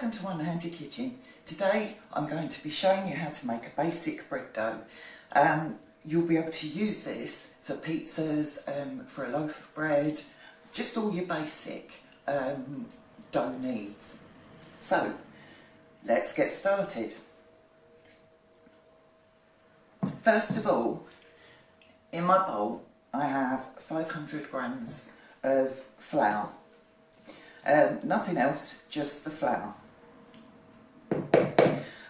Welcome to One Handy Kitchen. Today I'm going to be showing you how to make a basic bread dough. You'll be able to use this for pizzas, for a loaf of bread, just all your basic dough needs. So let's get started. First of all, in my bowl I have 500 grams of flour. Nothing else, just the flour.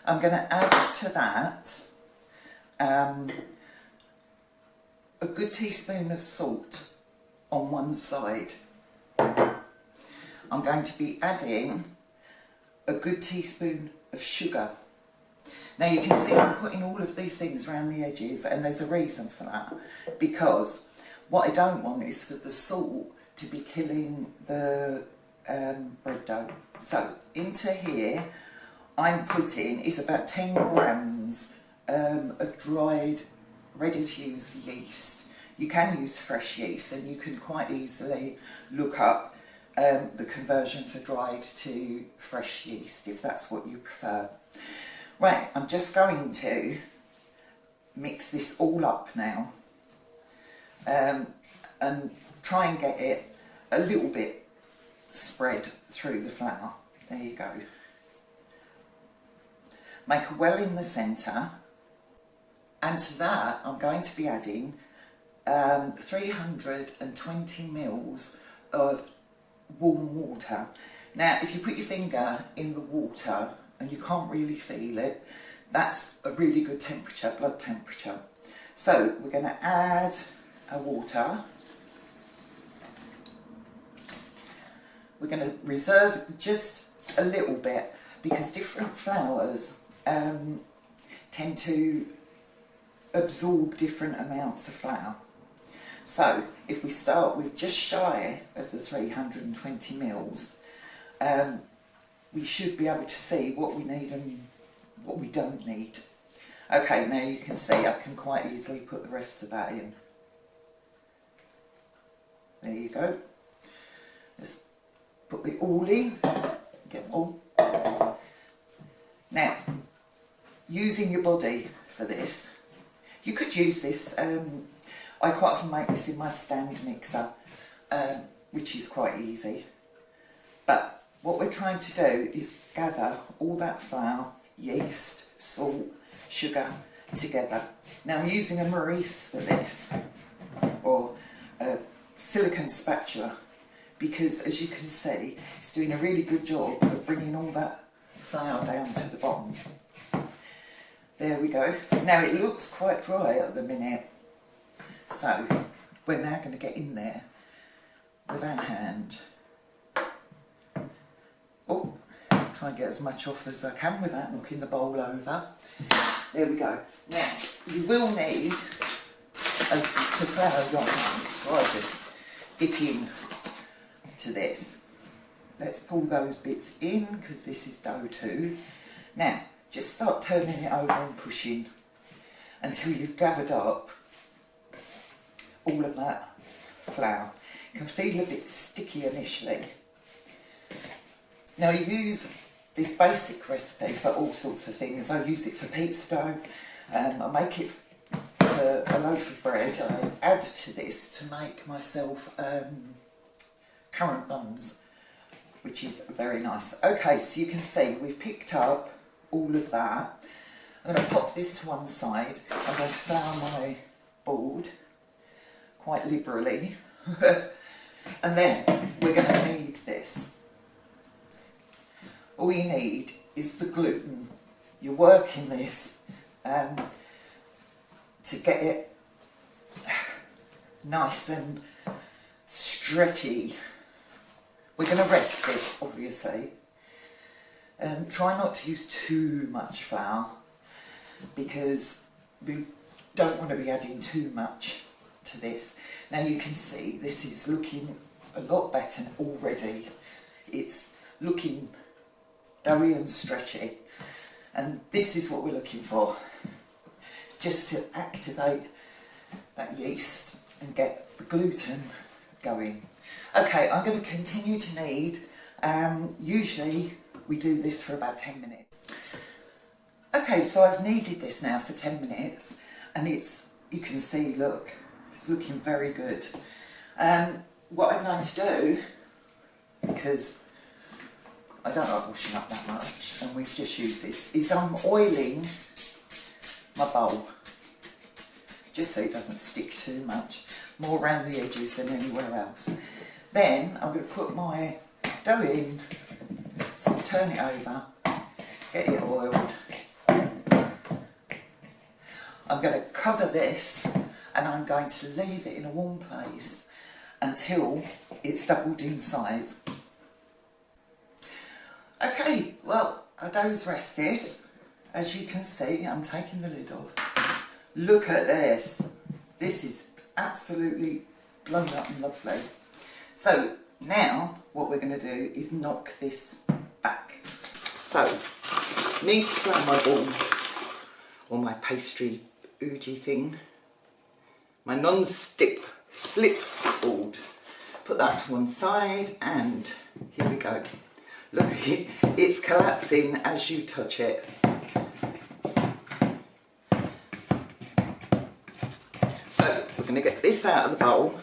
I'm going to add to that a good teaspoon of salt on one side. I'm going to be adding a good teaspoon of sugar. Now you can see I'm putting all of these things around the edges, and there's a reason for that, because what I don't want is for the salt to be killing the bread dough. So into here I'm putting is about 10 grams of dried ready to use yeast. You can use fresh yeast, and you can quite easily look up the conversion for dried to fresh yeast if that's what you prefer. Right, I'm just going to mix this all up now and try and get it a little bit spread through the flour. There you go. Make a well in the centre, and to that I'm going to be adding 320 mils of warm water. Now if you put your finger in the water and you can't really feel it, that's a really good temperature, blood temperature. So we're going to add our water. We're going to reserve just a little bit, because different flours tend to absorb different amounts of flour. So if we start with just shy of the 320 mils, we should be able to see what we need and what we don't need. Okay, now you can see I can quite easily put the rest of that in. There you go. Just put it all in, get them all. Now, using your body for this, you could use this, I quite often make this in my stand mixer, which is quite easy. But what we're trying to do is gather all that flour, yeast, salt, sugar together. Now I'm using a Maurice for this, or a silicone spatula, because as you can see it's doing a really good job of bringing all that flour down to the bottom. There we go. Now it looks quite dry at the minute, so we're now going to get in there with our hand. Oh, try and get as much off as I can without knocking the bowl over. There we go. Now you will need to flour your hand, so I just dip in to this. Let's pull those bits in, because this is dough too. Now just start turning it over and pushing until you've gathered up all of that flour. It can feel a bit sticky initially. Now you use this basic recipe for all sorts of things. I use it for pizza dough, I make it for a loaf of bread. I add to this to make myself currant buns, which is very nice. Okay, so you can see we've picked up all of that. I'm going to pop this to one side. I'm going to flour my board quite liberally. And then we're going to knead this. All you need is the gluten. You're working this to get it nice and stretchy. We're going to rest this, obviously. Try not to use too much flour, because we don't want to be adding too much to this. Now you can see this is looking a lot better already. It's looking doughy and stretchy, and this is what we're looking for, just to activate that yeast and get the gluten going. Okay, I'm going to continue to knead. Usually we do this for about 10 minutes. Okay, so I've kneaded this now for 10 minutes and it's, you can see, look, it's looking very good. What I'm going to do, because I don't like washing up that much and we've just used this, is I'm oiling my bowl, just so it doesn't stick too much, more around the edges than anywhere else. Then I'm going to put my dough in, so turn it over, get it oiled. I'm going to cover this and I'm going to leave it in a warm place until it's doubled in size. Okay, well, our dough's rested. As you can see, I'm taking the lid off. Look at this. This is absolutely blown up and lovely. So now what we're going to do is knock this back. So, need to throw my ball, or my pastry oogie thing, my non-stick slip board. Put that to one side and here we go. Look at it, it's collapsing as you touch it. So we're going to get this out of the bowl.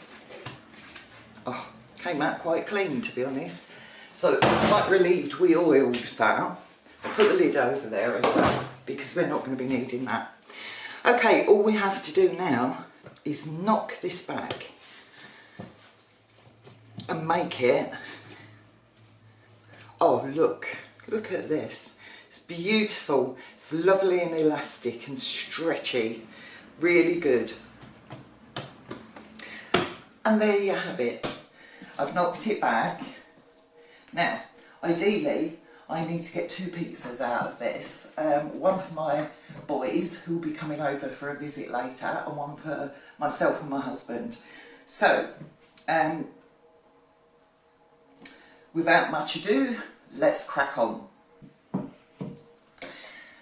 Oh, came out quite clean, to be honest. So I'm quite relieved we oiled that. I'll put the lid over there as well because we're not going to be needing that. Okay, all we have to do now is knock this back and make it, oh look at this. It's beautiful, it's lovely and elastic and stretchy, really good. And there you have it. I've knocked it back. Now, ideally, I need to get 2 pizzas out of this. One for my boys, who will be coming over for a visit later, and one for myself and my husband. So, without much ado, let's crack on.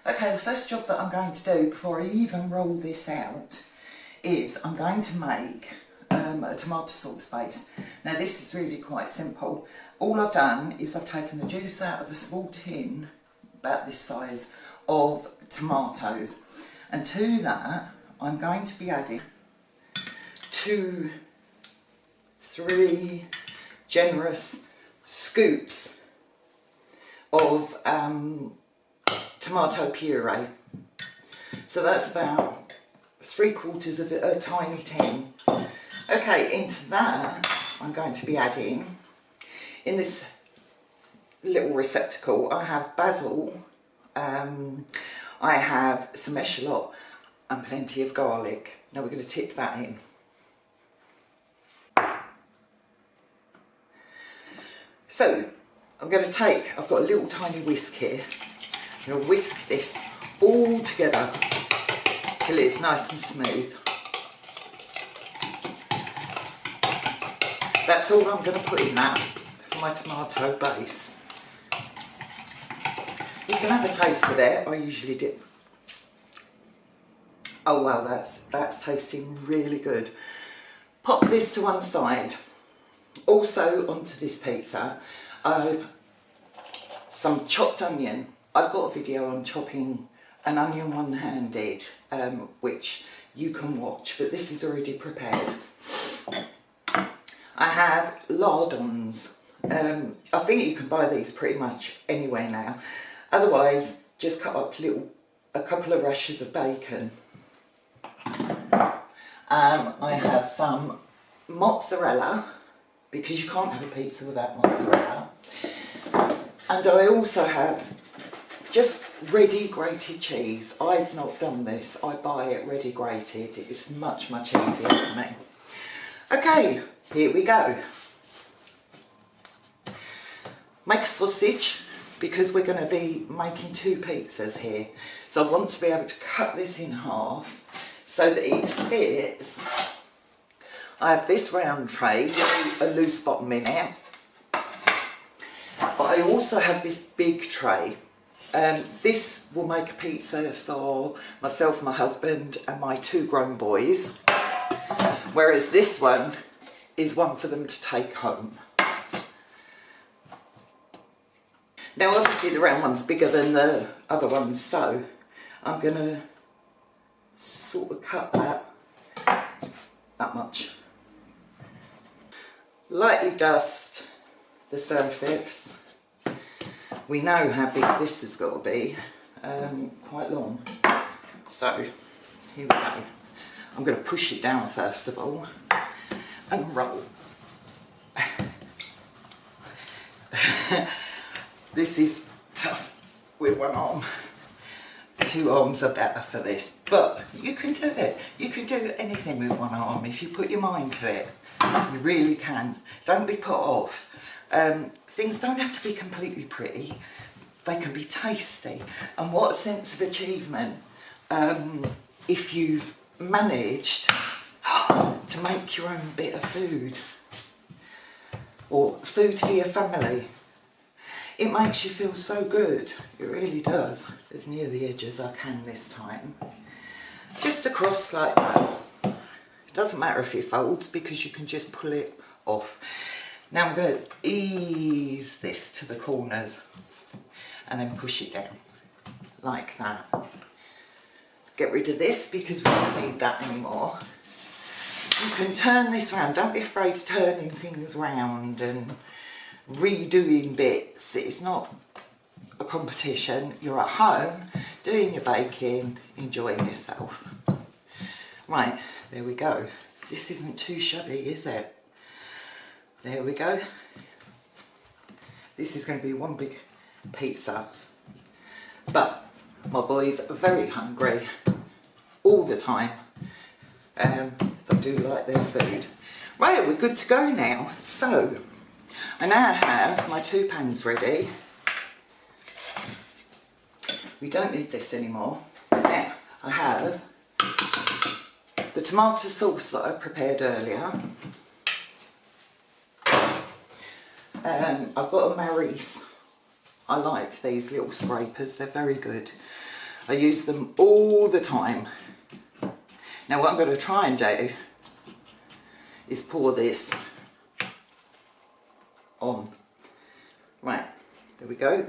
Okay, the first job that I'm going to do before I even roll this out is I'm going to make a tomato sauce base. Now this is really quite simple. All I've done is I've taken the juice out of a small tin, about this size, of tomatoes, and to that I'm going to be adding 2, 3 generous scoops of tomato puree. So that's about 3/4 of a tiny tin. Okay, into that I'm going to be adding, in this little receptacle, I have basil, I have some echalot and plenty of garlic. Now we're going to tip that in. So I'm going to take, I've got a little tiny whisk here, I'm going to whisk this all together till it's nice and smooth. That's all I'm going to put in that for my tomato base. You can have a taste of it. I usually dip. Oh wow, that's tasting really good. Pop this to one side. Also onto this pizza, I've some chopped onion. I've got a video on chopping an onion one-handed, which you can watch, but this is already prepared. I have lardons. I think you can buy these pretty much anywhere now. Otherwise, just cut up a couple of rashers of bacon. I have some mozzarella, because you can't have a pizza without mozzarella. And I also have just ready grated cheese. I've not done this. I buy it ready grated. It's much, much easier for me. Okay. Here we go. Make sausage, because we're going to be making 2 pizzas here. So I want to be able to cut this in half so that it fits. I have this round tray with a loose bottom in it. But I also have this big tray. This will make a pizza for myself, my husband and my 2 grown boys. Whereas this one is one for them to take home. Now obviously the round one's bigger than the other ones, so I'm going to sort of cut that much. Lightly dust the surface. We know how big this has got to be, quite long. So here we go. I'm going to push it down first of all and roll. This is tough with one arm. 2 arms are better for this, but you can do it. You can do anything with one arm if you put your mind to it. You really can. Don't be put off. Things don't have to be completely pretty. They can be tasty. And what a sense of achievement if you've managed to make your own bit of food, or food for your family. It makes you feel so good, it really does. As near the edge as I can this time. Just across like that. It doesn't matter if it folds because you can just pull it off. Now I'm going to ease this to the corners and then push it down like that. Get rid of this because we don't need that anymore. You can turn this round. Don't be afraid of turning things round and redoing bits. It's not a competition. You're at home doing your baking, enjoying yourself. Right, there we go. This isn't too shabby, is it? There we go. This is going to be one big pizza. But my boys are very hungry all the time. They do like their food. Right, we're good to go now. So I now have my 2 pans ready. We don't need this anymore. Now I have the tomato sauce that I prepared earlier. I've got a Maurice. I like these little scrapers, they're very good. I use them all the time. Now what I'm going to try and do is pour this on. Right, there we go.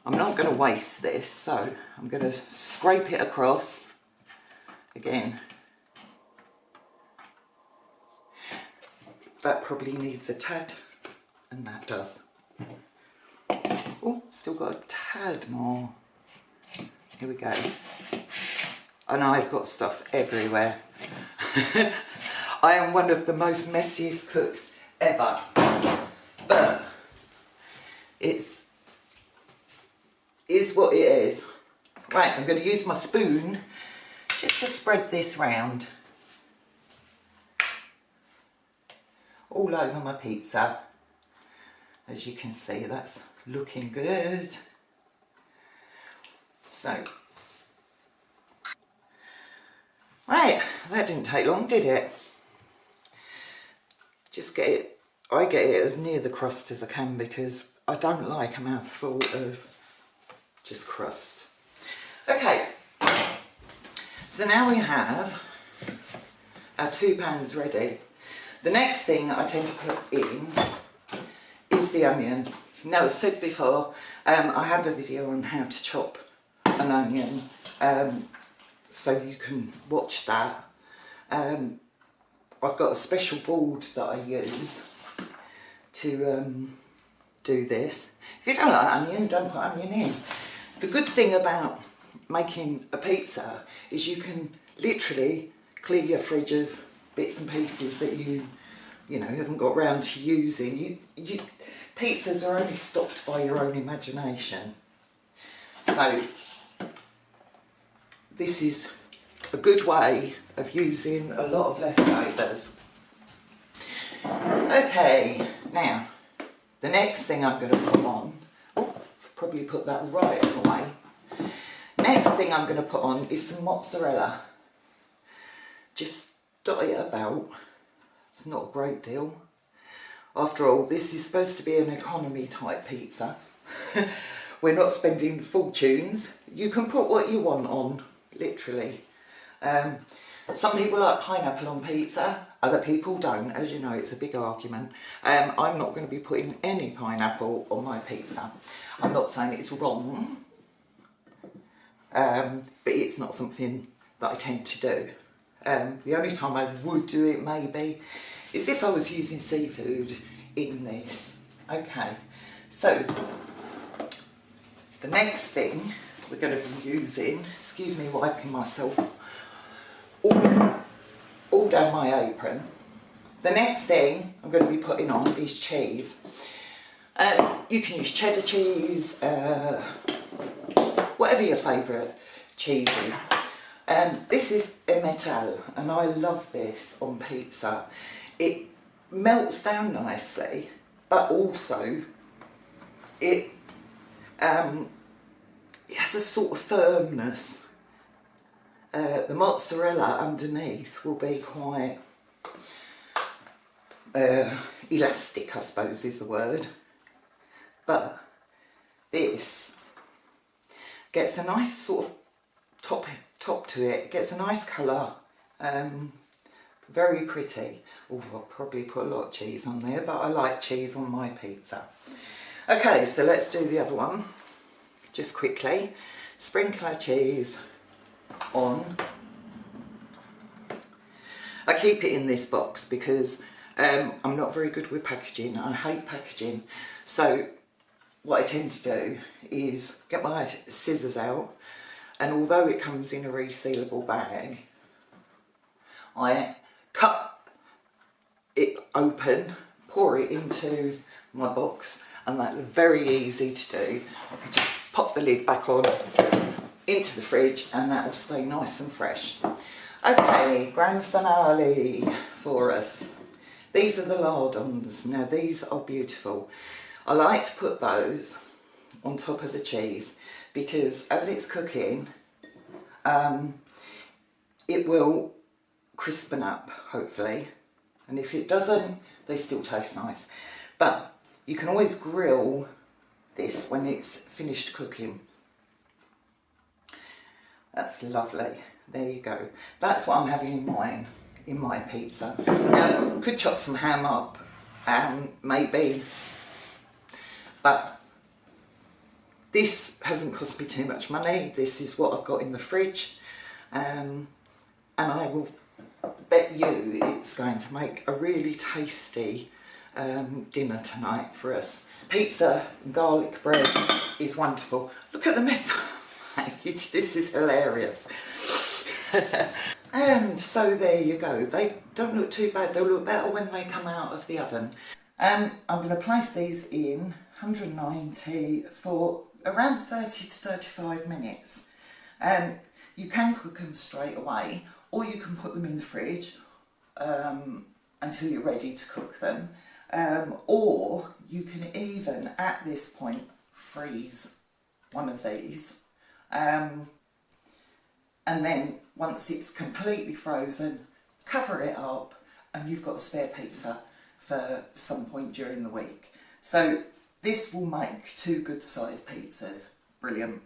I'm not going to waste this, so I'm going to scrape it across again. That probably needs a tad, and that does. Oh, still got a tad more. Here we go. I know I've got stuff everywhere. I am one of the most messiest cooks ever, but it is what it is. Right, I'm going to use my spoon just to spread this round all over my pizza. As you can see, that's looking good. So, right, that didn't take long, did it? Just get it, I get it as near the crust as I can because I don't like a mouthful of just crust. Okay, so now we have our 2 pans ready. The next thing I tend to put in is the onion. Now, as said before, I have a video on how to chop an onion, so you can watch that. I've got a special board that I use to do this. If you don't like onion, don't put onion in. The good thing about making a pizza is you can literally clear your fridge of bits and pieces that you know haven't got round to using. Pizzas are only stopped by your own imagination. So this is a good way of using a lot of leftovers. Okay, now the next thing I'm going to put on, probably put that right away. Next thing I'm going to put on is some mozzarella. Just dot it about. It's not a great deal. After all, this is supposed to be an economy type pizza. We're not spending fortunes. You can put what you want on, literally. Some people like pineapple on pizza, other people don't. As you know, it's a big argument. I'm not going to be putting any pineapple on my pizza. I'm not saying it's wrong, but it's not something that I tend to do. The only time I would do it maybe is if I was using seafood in this. Okay, so the next thing we're going to be using, excuse me wiping myself all down my apron. The next thing I'm going to be putting on is cheese. You can use cheddar cheese, whatever your favourite cheese is. This is Emmental, and I love this on pizza. It melts down nicely, but also it has a sort of firmness. The mozzarella underneath will be quite elastic, I suppose is the word. But this gets a nice sort of top to it. It gets a nice colour. Very pretty. Oh, I'll probably put a lot of cheese on there, but I like cheese on my pizza. Okay, so let's do the other one. Just quickly. Sprinkle our cheese on. I keep it in this box because I'm not very good with packaging. I hate packaging. So what I tend to do is get my scissors out, and although it comes in a resealable bag, I cut it open, pour it into my box, and that's very easy to do. I can just pop the lid back on into the fridge and that will stay nice and fresh. Okay, grand finale for us. These are the lardons. Now these are beautiful. I like to put those on top of the cheese because as it's cooking, it will crispen up, hopefully. And if it doesn't, they still taste nice. But you can always grill this when it's finished cooking. That's lovely. There you go. That's what I'm having in my pizza. Now, could chop some ham up, maybe, but this hasn't cost me too much money. This is what I've got in the fridge, and I will bet you it's going to make a really tasty dinner tonight for us. Pizza and garlic bread is wonderful. Look at the mess I made. This is hilarious. And so there you go. They don't look too bad. They'll look better when they come out of the oven. I'm going to place these in 190 for around 30 to 35 minutes. You can cook them straight away, or you can put them in the fridge until you're ready to cook them. Or you can even, at this point, freeze one of these. And then once it's completely frozen, cover it up and you've got a spare pizza for some point during the week. So this will make 2 good sized pizzas. Brilliant.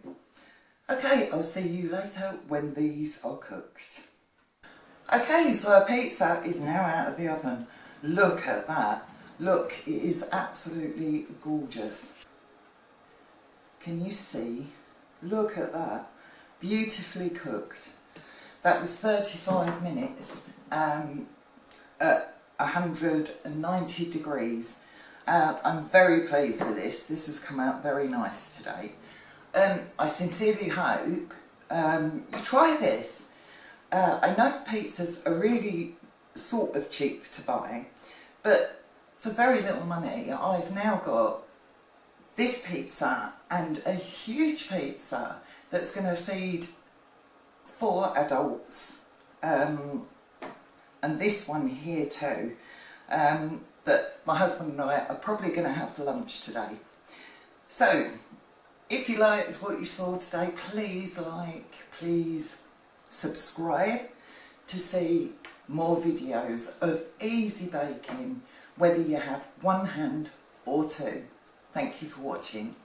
Okay, I'll see you later when these are cooked. Okay, so our pizza is now out of the oven. Look at that. Look, it is absolutely gorgeous. Can you see? Look at that. Beautifully cooked. That was 35 minutes at 190 degrees. I'm very pleased with this. This has come out very nice today. I sincerely hope you try this. I know pizzas are really sort of cheap to buy, but for very little money I've now got this pizza and a huge pizza that's going to feed 4 adults, and this one here too, that my husband and I are probably going to have for lunch today. So if you liked what you saw today, please please subscribe to see more videos of easy baking, whether you have one hand or 2. Thank you for watching.